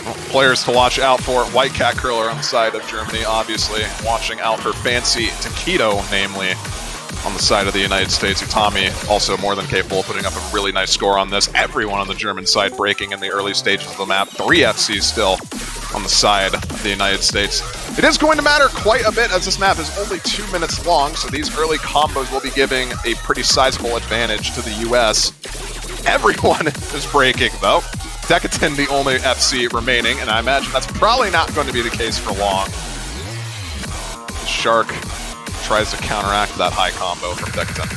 Well, players to watch out for. White Cat Curler on the side of Germany, obviously. Watching out for Fancy Taquito, namely, on the side of the United States. Utami also more than capable of putting up a really nice score on this. Everyone on the German side breaking in the early stages of the map. 3 FCs still on the side of the United States. It is going to matter quite a bit, as this map is only 2 minutes long, so these early combos will be giving a pretty sizable advantage to the US. Everyone is breaking, though. Decatan the only FC remaining, and I imagine that's probably not going to be the case for long. Shark tries to counteract that high combo from Decatan.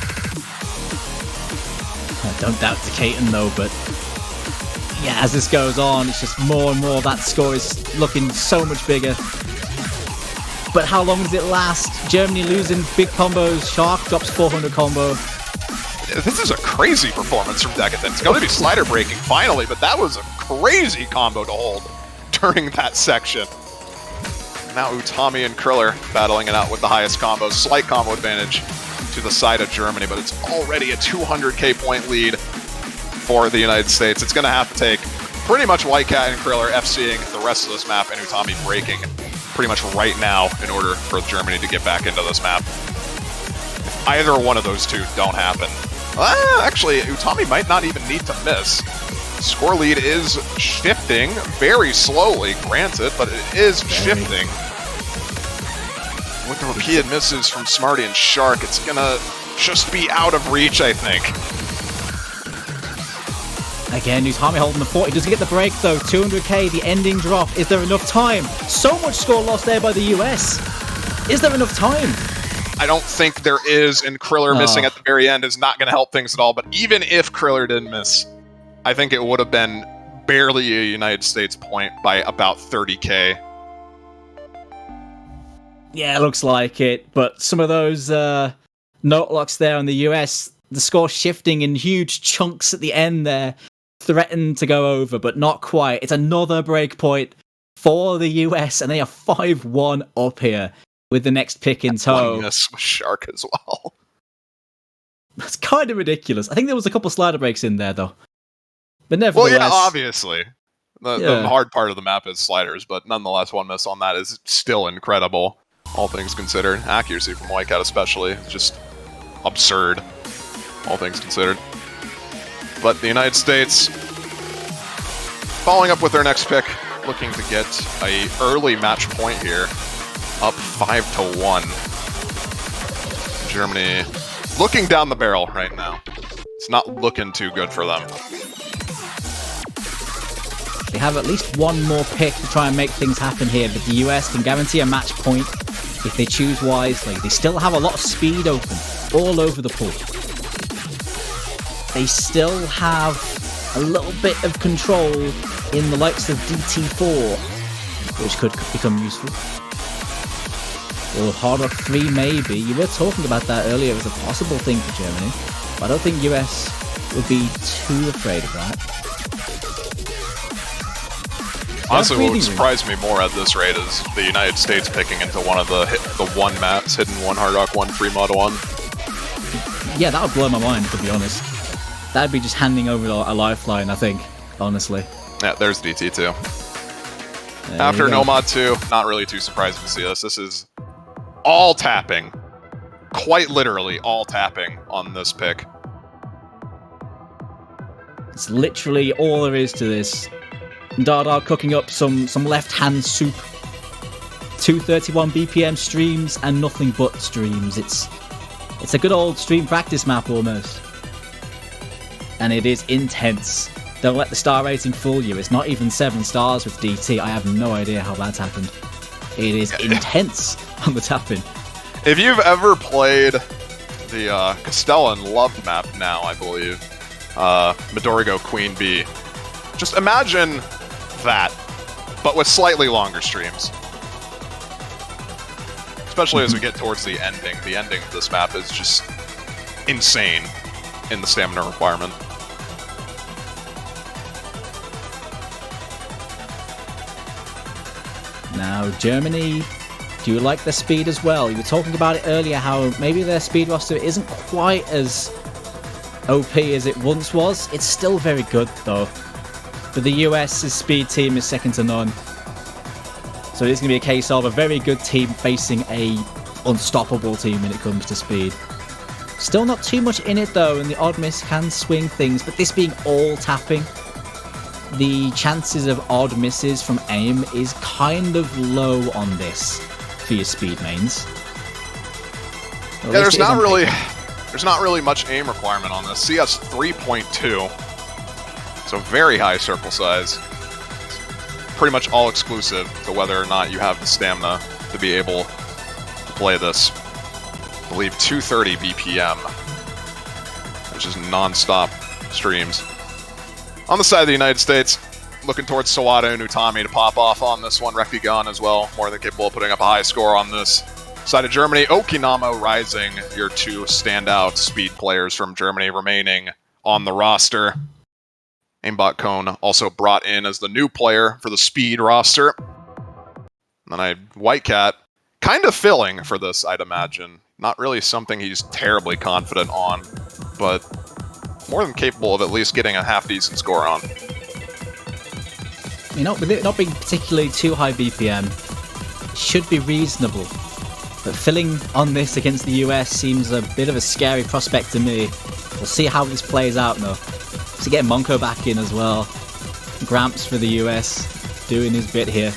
I don't doubt Decatan, though, but yeah, as this goes on, it's just more and more that score is looking so much bigger. But how long does it last? Germany losing big combos. Shark drops 400 combo. This is a crazy performance from Decatan. It's going to be slider breaking finally, but that was a crazy combo to hold during that section. Now Utami and Kriller battling it out with the highest combos. Slight combo advantage to the side of Germany, but it's already a 200k point lead for the United States. It's going to have to take pretty much White Cat and Kriller FCing the rest of this map and Utami breaking pretty much right now in order for Germany to get back into this map. If either one of those two don't happen, actually, Utami might not even need to miss. Score lead is shifting very slowly, granted, but it is shifting. With the repeated misses from Smarty and Shark, it's gonna just be out of reach, I think. Again, Utami holding the fort. He doesn't get the break, though. 200k, the ending drop. Is there enough time? So much score lost there by the US. Is there enough time? I don't think there is, and Kriller missing at the very end is not going to help things at all. But even if Kriller didn't miss, I think it would have been barely a United States point by about 30k. Yeah, it looks like it. But some of those note locks there on the US, the score shifting in huge chunks at the end there, threatened to go over, but not quite. It's another break point for the US, and they are 5-1 up here with the next pick in tow. One miss with Shark as well. That's kind of ridiculous. I think there was a couple slider breaks in there, though. But nevertheless... Well, yeah, obviously. The hard part of the map is sliders, but nonetheless, one miss on that is still incredible, all things considered. Accuracy from White Cat especially, just absurd, all things considered. But the United States, following up with their next pick, looking to get an early match point here. Up 5-1. Germany looking down the barrel right now. It's not looking too good for them. They have at least one more pick to try and make things happen here, but the US can guarantee a match point if they choose wisely. They still have a lot of speed open all over the pool. They still have a little bit of control in the likes of DT4, which could become useful. Or Hard Rock 3 maybe. You were talking about that earlier as a possible thing for Germany, but I don't think US would be too afraid of that. Honestly, what would surprise me more at this rate is the United States picking into one of the one maps, Hidden 1, Hard Rock 1, Free Mod 1. Yeah, that would blow my mind, to be honest. That'd be just handing over a lifeline, I think, honestly. Yeah, there's DT2. After No Mod 2, not really too surprised to see this. This is all tapping. Quite literally all tapping on this pick. It's literally all there is to this. Dada cooking up some left-hand soup. 231 BPM streams and nothing but streams. It's a good old stream practice map almost. And it is intense. Don't let the star rating fool you. It's not even 7 stars with DT. I have no idea how that's happened. It is intense on the tapping. If you've ever played the Castellan Love map now, I believe, Midorigo Queen Bee, just imagine that, but with slightly longer streams. Especially as we get towards the ending. The ending of this map is just insane in the stamina requirement. Now, Germany, do you like their speed as well? You were talking about it earlier, how maybe their speed roster isn't quite as OP as it once was. It's still very good, though. But the US's speed team is second to none. So it's going to be a case of a very good team facing a unstoppable team when it comes to speed. Still not too much in it, though, and the odd miss can swing things. But this being all tapping, the chances of odd misses from aim is kind of low on this for your speed mains. Yeah, there's not really much aim requirement on this. CS 3.2, so very high circle size. Pretty much all exclusive to whether or not you have the stamina to be able to play this. I believe 230 BPM, which is non-stop streams. On the side of the United States, looking towards Sawada and Utami to pop off on this one. Rekigan as well, more than capable of putting up a high score on this. Side of Germany, Okinamo Rising, your two standout speed players from Germany remaining on the roster. Aimbot Cone also brought in as the new player for the speed roster. And then I had Whitecat, kind of filling for this, I'd imagine. Not really something he's terribly confident on, but more than capable of at least getting a half-decent score on. You know, with it not being particularly too high BPM, it should be reasonable. But filling on this against the US seems a bit of a scary prospect to me. We'll see how this plays out, though. So get Monko back in as well. Gramps for the US, doing his bit here.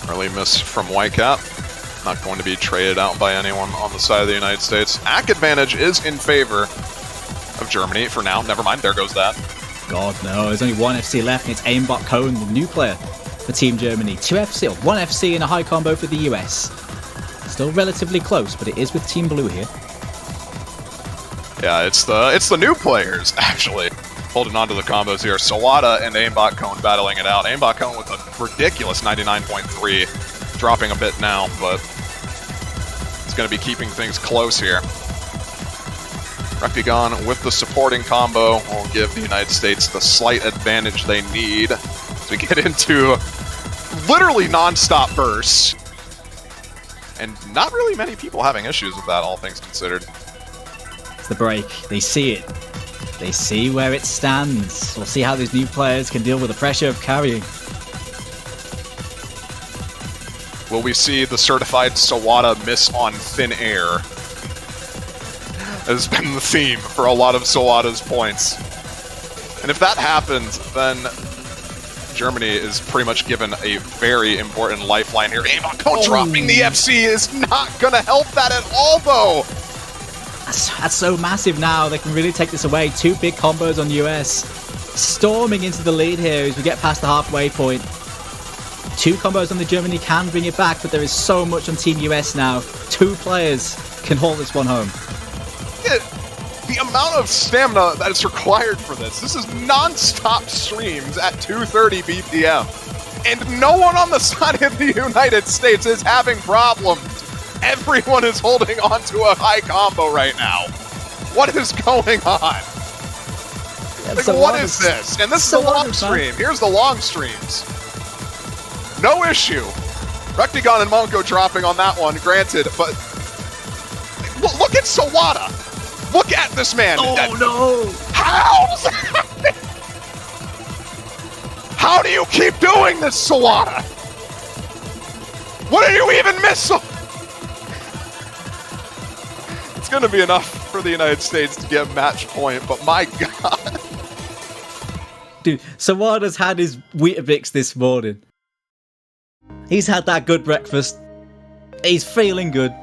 Early miss from Whitecap. Not going to be traded out by anyone on the side of the United States. AC advantage is in favor of Germany for now. Never mind, there goes that. God, no. There's only one FC left, and it's Aimbot Cone, the new player for Team Germany. 2 FC, or 1 FC and a high combo for the US. Still relatively close, but it is with Team Blue here. Yeah, it's the new players, actually, holding on to the combos here. Sawada and Aimbot Cone battling it out. Aimbot Cone with a ridiculous 99.3, dropping a bit now, but it's going to be keeping things close here. Rekigan with the supporting combo will give the United States the slight advantage they need to get into literally non-stop bursts. And not really many people having issues with that, all things considered. It's the break. They see it. They see where it stands. We'll see how these new players can deal with the pressure of carrying. Will we see the certified Sawada miss on thin air? Has been the theme for a lot of Sawada's points. And if that happens, then Germany is pretty much given a very important lifeline here. Aimbot Cone dropping the FC is not going to help that at all, though. That's so massive now. They can really take this away. 2 big combos on US. Storming into the lead here as we get past the halfway point. 2 combos on the Germany can bring it back, but there is so much on Team US now. 2 players can haul this one home. The amount of stamina that is required for this is non-stop streams at 230 BPM. And no one on the side of the United States is having problems Everyone is holding on to a high combo right now. What is going on? Like, what is this? And this is the long stream. Here's the long streams. No issue. Rectagon and Monko dropping on that one, granted, but look at Sawada. Look at this man. Oh, no. How does that happen? How do you keep doing this, Sawada? What did you even miss? It's going to be enough for the United States to get match point, but my God. Dude, Sawada's had his Weetabix this morning. He's had that good breakfast. He's feeling good.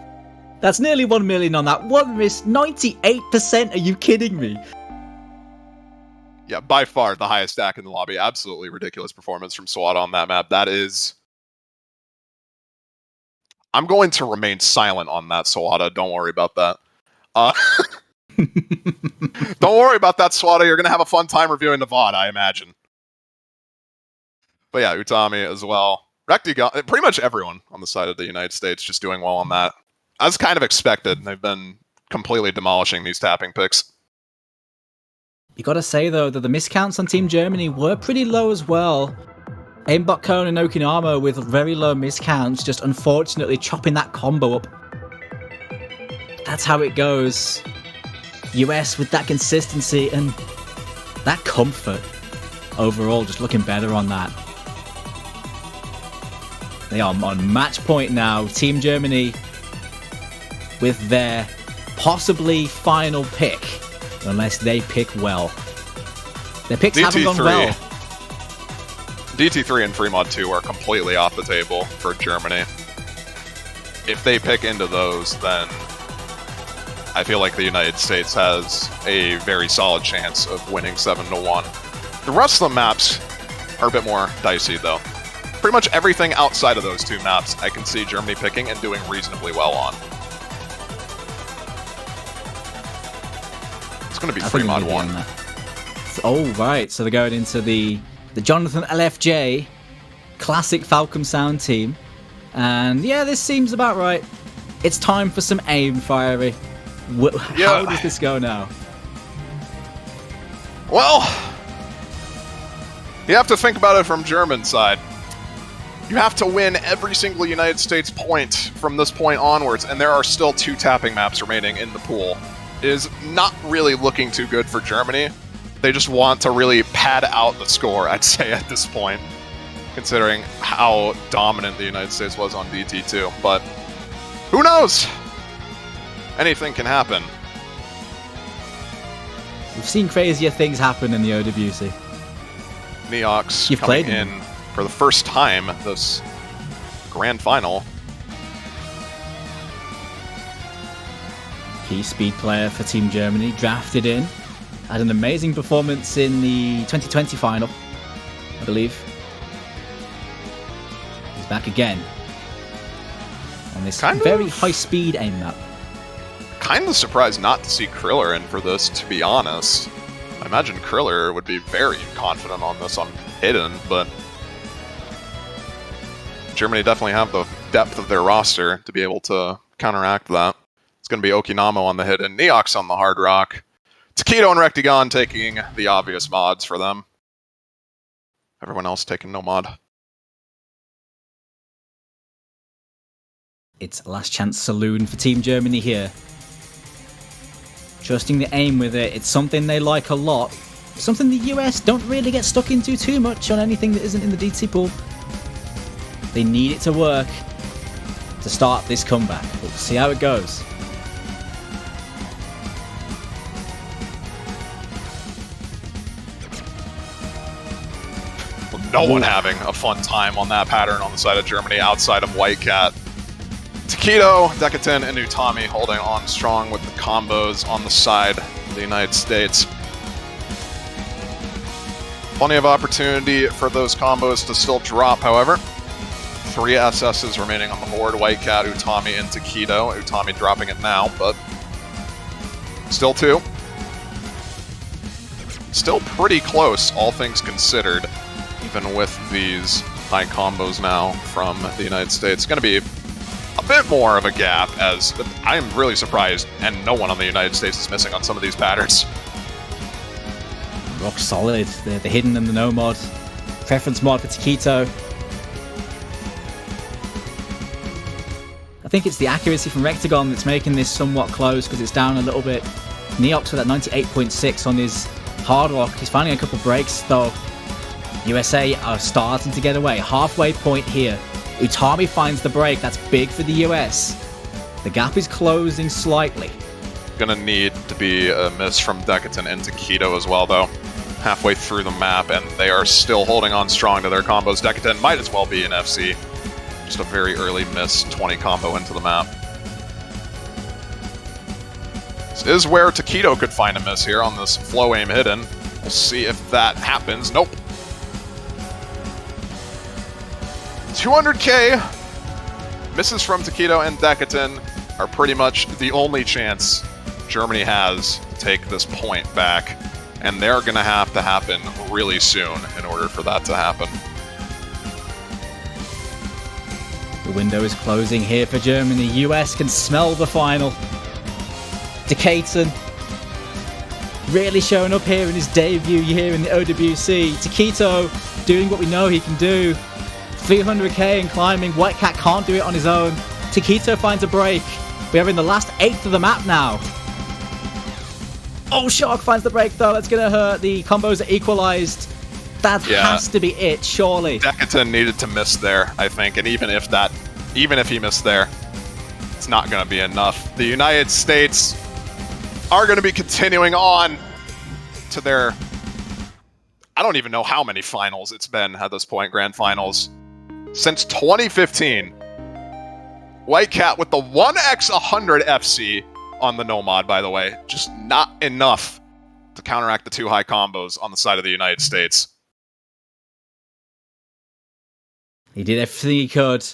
That's nearly 1 million on that. One miss, 98%? Are you kidding me? Yeah, by far the highest stack in the lobby. Absolutely ridiculous performance from Sawada on that map. That is... I'm going to remain silent on that, Sawada. Don't worry about that. Don't worry about that, Sawada. You're going to have a fun time reviewing the VOD, I imagine. But yeah, Utami as well. Rectagon, pretty much everyone on the side of the United States just doing well on that. As kind of expected. They've been completely demolishing these tapping picks. You gotta say, though, that the miscounts on Team Germany were pretty low as well. Aimbot Cone and Okinamo with very low miscounts, just unfortunately chopping that combo up. That's how it goes. US with that consistency and that comfort overall, just looking better on that. They are on match point now. Team Germany with their possibly final pick, unless they pick well. Their picks haven't gone well. DT3 and Fremont 2 are completely off the table for Germany. If they pick into those, then I feel like the United States has a very solid chance of winning 7-1. The rest of the maps are a bit more dicey, though. Pretty much everything outside of those two maps I can see Germany picking and doing reasonably well on. It's going to be Fremont 1. Oh, right. So they're going into the Jonathan LFJ classic Falcon Sound team. And yeah, this seems about right. It's time for some aim, Fiery. How does this go now? Well, you have to think about it from German side. You have to win every single United States point from this point onwards, and there are still 2 tapping maps remaining in the pool. It is not really looking too good for Germany. They just want to really pad out the score, I'd say, at this point, considering how dominant the United States was on DT2. But who knows? Anything can happen. We've seen crazier things happen in the OWC. Neox coming in for the first time this grand final. Key speed player for Team Germany, drafted in. Had an amazing performance in the 2020 final, I believe. He's back again on this very high-speed aim map. Kind of surprised not to see Kriller in for this, to be honest. I imagine Kriller would be very confident on this on Hidden, but Germany definitely have the depth of their roster to be able to counteract that. It's going to be Okinamo on the Hidden, Neox on the Hard Rock, Takedo and Rectagon taking the obvious mods for them. Everyone else taking no mod. It's Last Chance Saloon for Team Germany here. Trusting the aim with it, it's something they like a lot. Something the US don't really get stuck into too much on anything that isn't in the DT pool. They need it to work to start this comeback. We'll see how it goes. No one having a fun time on that pattern on the side of Germany outside of White Cat. Takedo, Decatan, and Utami holding on strong with the combos on the side of the United States. Plenty of opportunity for those combos to still drop, however. 3 SSs remaining on the board. White Cat, Utami, and Takedo. Utami dropping it now, but still 2. Still pretty close, all things considered, even with these high combos now from the United States. It's going to be a bit more of a gap, as I am really surprised, and no one on the United States is missing on some of these patterns. Rock solid. The hidden and the no mod. Preference mod for Taquito. I think it's the accuracy from Rectagon that's making this somewhat close, because it's down a little bit. Neox with that 98.6 on his hard rock. He's finding a couple breaks, though. USA are starting to get away. Halfway point here. Utami finds the break. That's big for the US. The gap is closing slightly. Gonna need to be a miss from Decatan and Taquito as well, though. Halfway through the map, and they are still holding on strong to their combos. Decatan might as well be an FC. Just a very early miss 20 combo into the map. This is where Taquito could find a miss here on this flow aim hidden. We'll see if that happens. Nope. 200k misses from Taquito and Decatan are pretty much the only chance Germany has to take this point back, and they're going to have to happen really soon in order for that to happen. The window is closing here for Germany. US can smell the final. Decatan really showing up here in his debut here in the OWC. Taquito doing what we know he can do. 300k and climbing. White Cat can't do it on his own. Taquito finds a break. We are in the last eighth of the map now. Oh, Shark finds the break though. That's going to hurt. The combos are equalized. That has to be it, surely. Decatan needed to miss there, I think, and even if he missed there, it's not going to be enough. The United States are going to be continuing on to their, I don't even know how many finals it's been at this point, grand finals. Since 2015. White Cat with the 1x100 FC on the no mod, by the way. Just not enough to counteract the two high combos on the side of the United States. He did everything he could.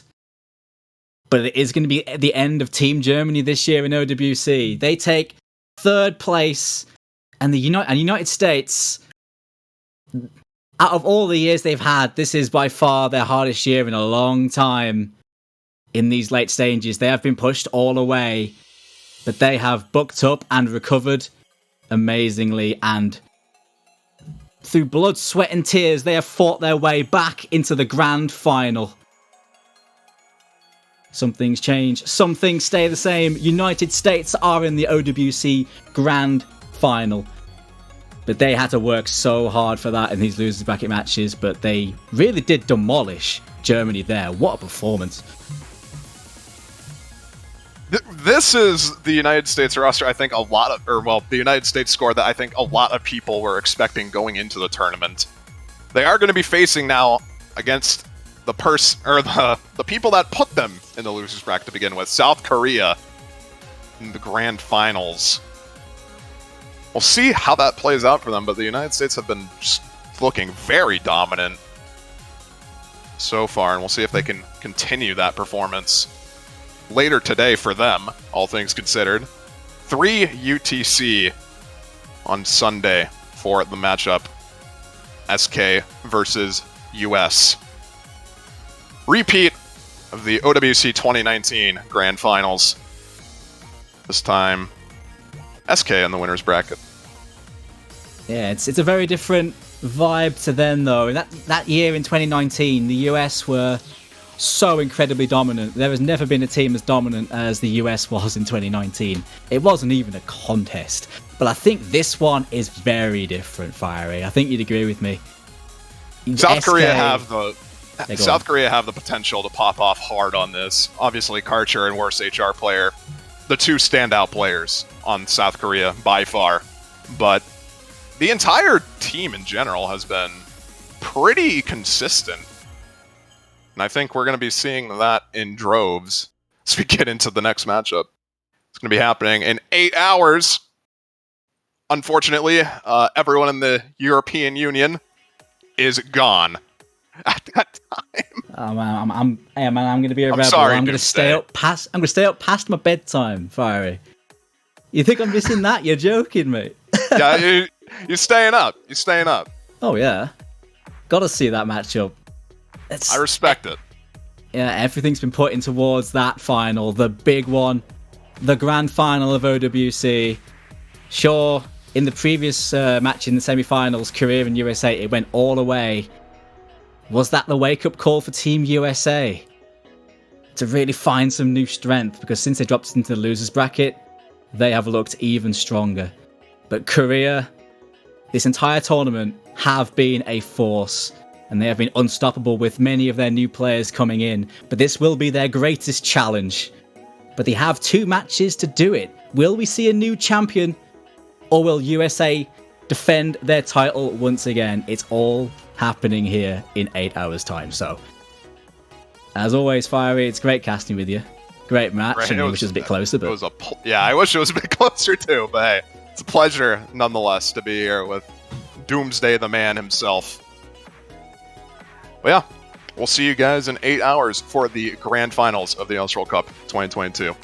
But it is going to be at the end of Team Germany this year in OWC. They take third place, and the United States, out of all the years they've had, this is by far their hardest year in a long time. In these late stages, they have been pushed all away, but they have bucked up and recovered amazingly, and through blood, sweat and tears, they have fought their way back into the grand final. Some things change, some things stay the same. United States are in the OWC grand final. But they had to work so hard for that in these losers bracket matches, but they really did demolish Germany there. What a performance. This is the United States roster I think the United States score that I think a lot of people were expecting going into the tournament. They are going to be facing now against the people that put them in the losers bracket to begin with, South Korea, in the grand finals. We'll see how that plays out for them, but the United States have been just looking very dominant so far, and we'll see if they can continue that performance later today for them, all things considered. 3 UTC on Sunday for the matchup, SK versus US. Repeat of the OWC 2019 Grand Finals. This time, SK in the winner's bracket. Yeah, it's a very different vibe to then, though. That year in 2019, the US were so incredibly dominant. There has never been a team as dominant as the US was in 2019. It wasn't even a contest. But I think this one is very different, Fiery. I think you'd agree with me. South Korea have the potential to pop off hard on this. Obviously, Karcher and Worst HR player, the two standout players on South Korea by far. But the entire team in general has been pretty consistent. And I think we're going to be seeing that in droves as we get into the next matchup. It's going to be happening in 8 hours. Unfortunately, everyone in the European Union is gone at that time. Oh man, I'm going to be a rebel. Sorry, I'm going to stay up past my bedtime, Fiery. You think I'm missing that? You're joking, mate. Yeah, you're staying up. You're staying up. Oh yeah, got to see that matchup. I respect it. everything's been put in towards that final, the big one, the grand final of OWC. Sure, in the previous match in the semi-finals, Korea and USA, it went all away. Was that the wake-up call for Team USA? To really find some new strength, because since they dropped into the losers bracket, they have looked even stronger. But Korea, this entire tournament, have been a force, and they have been unstoppable with many of their new players coming in. But this will be their greatest challenge. But they have 2 matches to do it. Will we see a new champion, or will USA defend their title once again? It's all happening here in 8 hours' time. So, as always, Fiery, it's great casting with you. Great match. Right, I wish it was a bit closer, but I wish it was a bit closer too. But hey, it's a pleasure nonetheless to be here with Doomsday the Man himself. But yeah, we'll see you guys in 8 hours for the grand finals of the Austral Cup 2022.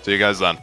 See you guys then.